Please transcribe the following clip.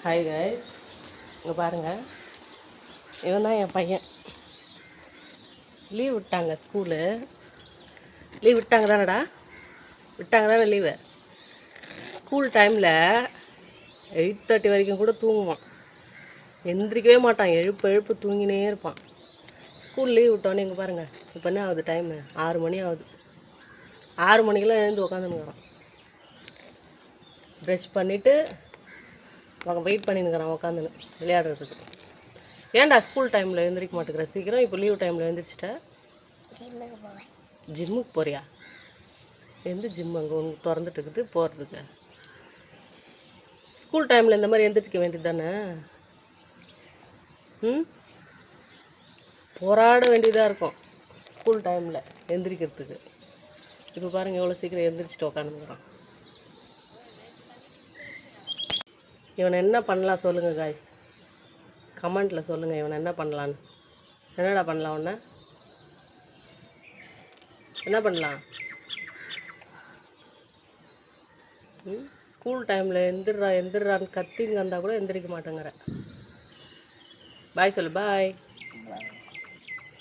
Hi guys, இங்கே பாருங்கள், இவன் தான் என் பையன். லீவ் விட்டாங்க, ஸ்கூலு லீவ் விட்டாங்க தானடா, விட்டாங்க தானே லீவு. ஸ்கூல் டைமில் 8:30 வரைக்கும் கூட தூங்குவான், எந்திரிக்கவே மாட்டான், எழுப்பு தூங்கினே இருப்பான். ஸ்கூல் லீவ் விட்டோன்னே இங்கே பாருங்கள், இப்போ என்ன ஆகுது, டைமு 6 மணி ஆகுது. 6 மணிக்கெல்லாம் எழுந்து உக்காந்துனுக்குறான். ப்ரஷ் பண்ணிவிட்டு வெயிட் பண்ணினுக்கிறான் உக்காந்துன்னு விளையாடுறதுக்கு. ஏன்டா ஸ்கூல் டைமில் எழுந்திரிக்க மாட்டேங்கிற சீக்கிரம்? இப்போ லீவ் டைமில் எழுந்திரிச்சிட்ட. ஜிம்முக்கு போறியா? எந்த ஜிம் அங்கே உங்களுக்கு திறந்துட்டு இருக்குது போகிறதுக்கு? ஸ்கூல் டைமில் இந்த மாதிரி எழுந்திரிக்க வேண்டியது தானே? போராட வேண்டியதாக இருக்கும் ஸ்கூல் டைமில் எழுந்திரிக்கிறதுக்கு. இப்போ பாருங்கள் எவ்வளோ சீக்கிரம் எழுந்திரிச்சிட்டு உக்காந்துக்கிறான். இவனை என்ன பண்ணலாம் சொல்லுங்கள் காய்ஸ், கமெண்ட்டில் சொல்லுங்கள் இவனை என்ன பண்ணலான்னு. என்னடா பண்ணலாம் உன்னை? என்ன பண்ணலாம்? ஸ்கூல் டைமில் எந்திரான்னு கத்தின்னு வந்தால் கூட எந்திரிக்க மாட்டேங்கிற. பாய் சொல்லு, பாய்.